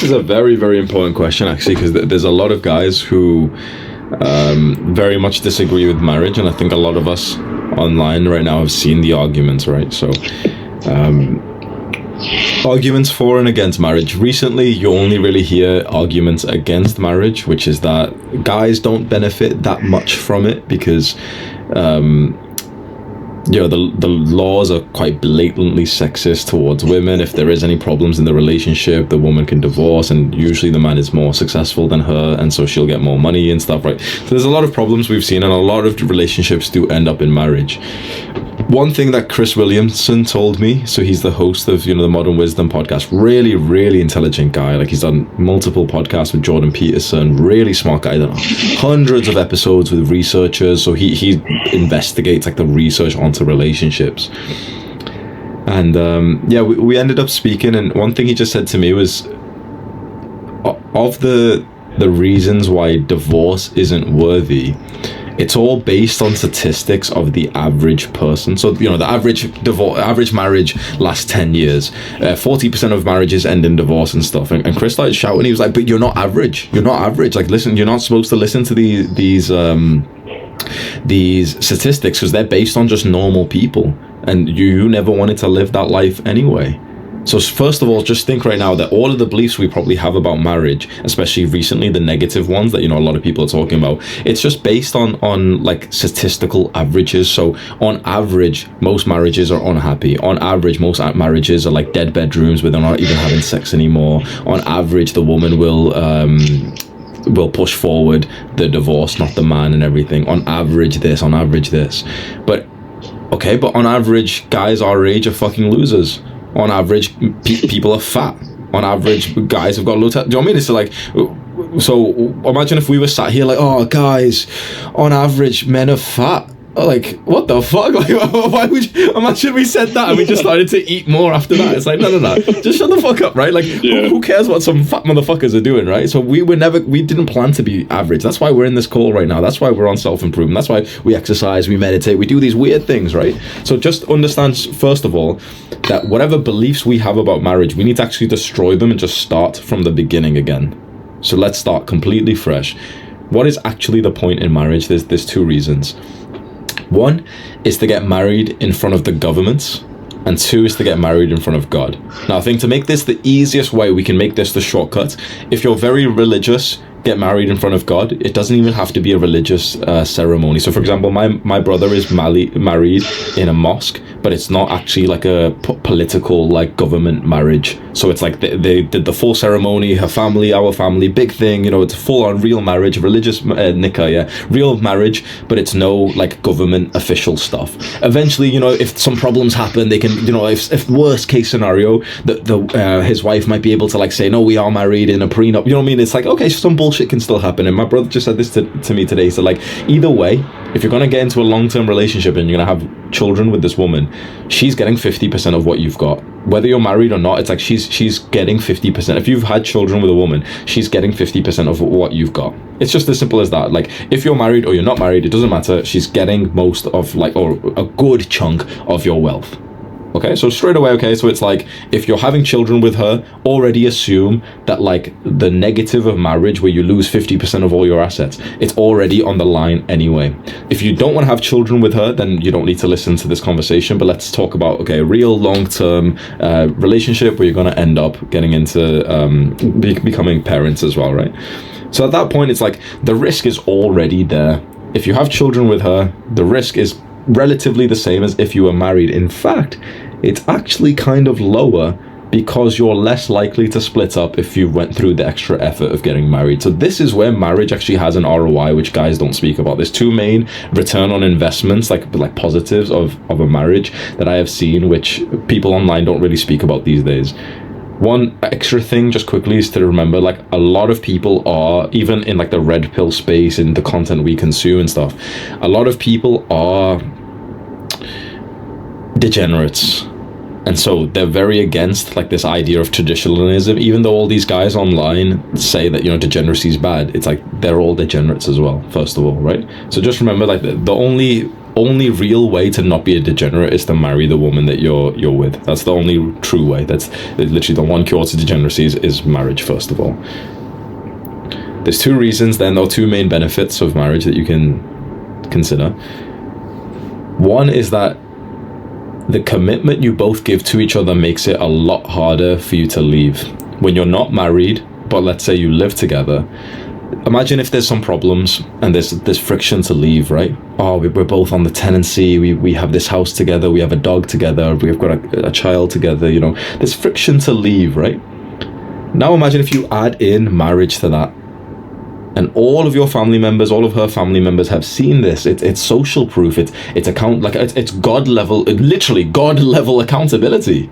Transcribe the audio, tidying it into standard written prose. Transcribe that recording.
This is a very, very important question, actually, because there's a lot of guys who very much disagree with marriage, and I think a lot of us online right now have seen the arguments, right? So, arguments for and against marriage. Recently, you only really hear arguments against marriage, which is that guys don't benefit that much from it because the laws are quite blatantly sexist towards women. If there is any problems in the relationship, the woman can divorce, and usually the man is more successful than her, and so she'll get more money and stuff, right? So there's a lot of problems we've seen, and a lot of relationships do end up in marriage. One thing that Chris Williamson told me, so he's the host of the Modern Wisdom podcast, really, really intelligent guy. Like, he's done multiple podcasts with Jordan Peterson, really smart guy, done hundreds of episodes with researchers, so he investigates like the research onto relationships. And we ended up speaking, and one thing he just said to me was, of the reasons why divorce isn't worthy, it's all based on statistics of the average person. So, the average marriage lasts 10 years. 40% of marriages end in divorce and stuff. And Chris started shouting. He was like, but you're not average. You're not average. Like, listen, you're not supposed to listen to these statistics because they're based on just normal people. And you never wanted to live that life anyway. So first of all, just think right now that all of the beliefs we probably have about marriage, especially recently, the negative ones that a lot of people are talking about, it's just based on like statistical averages. So on average, most marriages are unhappy. On average, most marriages are like dead bedrooms where they're not even having sex anymore. On average, the woman will push forward the divorce, not the man, and everything. On average this, on average this. But on average, guys our age are fucking losers. On average, people are fat. On average, guys have got low. Do you know what I mean? It's like, so imagine if we were sat here like, oh, guys, on average, men are fat. Like, what the fuck? Like, why would you imagine we said that and we just started to eat more after that? It's like, no, just shut the fuck up, right? Like, who cares what some fat motherfuckers are doing, right? So we didn't plan to be average. That's why we're in this call right now. That's why we're on self-improvement. That's why we exercise, we meditate, we do these weird things, right? So just understand, first of all, that whatever beliefs we have about marriage, we need to actually destroy them and just start from the beginning again. So let's start completely fresh. What is actually the point in marriage? There's two reasons. One is to get married in front of the government, and two is to get married in front of God. Now, I think to make this the easiest way, we can make this the shortcut. If you're very religious, get married in front of God. It doesn't even have to be a religious ceremony. So, for example, my brother is married in a mosque, but it's not actually like a political, like, government marriage. So it's like they did the full ceremony, her family, our family, big thing, it's a full-on real marriage, religious nikah, real marriage, but it's no, like, government official stuff. Eventually, if some problems happen, they can, if worst case scenario, his wife might be able to, like, say, no, we are married in a prenup, you know what I mean? It's like, okay, some bullshit can still happen. And my brother just said this to me today. So, like, either way, if you're going to get into a long-term relationship and you're going to have children with this woman, she's getting 50% of what you've got. Whether you're married or not, it's like she's getting 50%. If you've had children with a woman, she's getting 50% of what you've got. It's just as simple as that. Like, if you're married or you're not married, it doesn't matter. She's getting most of, like, or a good chunk of your wealth. Okay, so straight away, so it's like, if you're having children with her, already assume that, like, the negative of marriage where you lose 50% of all your assets, it's already on the line anyway. If you don't want to have children with her, then you don't need to listen to this conversation, but let's talk about, a real long-term relationship where you're going to end up getting into becoming parents as well, right? So at that point, it's like, the risk is already there. If you have children with her, the risk is relatively the same as if you were married. In fact, it's actually kind of lower because you're less likely to split up if you went through the extra effort of getting married. So this is where marriage actually has an ROI, which guys don't speak about. There's two main return on investments, like positives of a marriage that I have seen, which people online don't really speak about these days. One extra thing just quickly is to remember, like, a lot of people are, even in like the red pill space and the content we consume and stuff, a lot of people are degenerates. And so they're very against, like, this idea of traditionalism, even though all these guys online say that, degeneracy is bad. It's like, they're all degenerates as well, first of all, right? So just remember, like, the only only real way to not be a degenerate is to marry the woman that you're with. That's the only true way. That's literally the one cure to degeneracy is marriage, first of all. There's two reasons then, or two main benefits of marriage that you can consider. One is that the commitment you both give to each other makes it a lot harder for you to leave. When you're not married, but let's say you live together, imagine if there's some problems and there's friction to leave, right? Oh, we're both on the tenancy, we have this house together, we have a dog together, we've got a child together, you know, there's friction to leave, right? Now imagine if you add in marriage to that, and all of your family members, all of her family members have seen this. It's social proof. It's God level, literally God level accountability.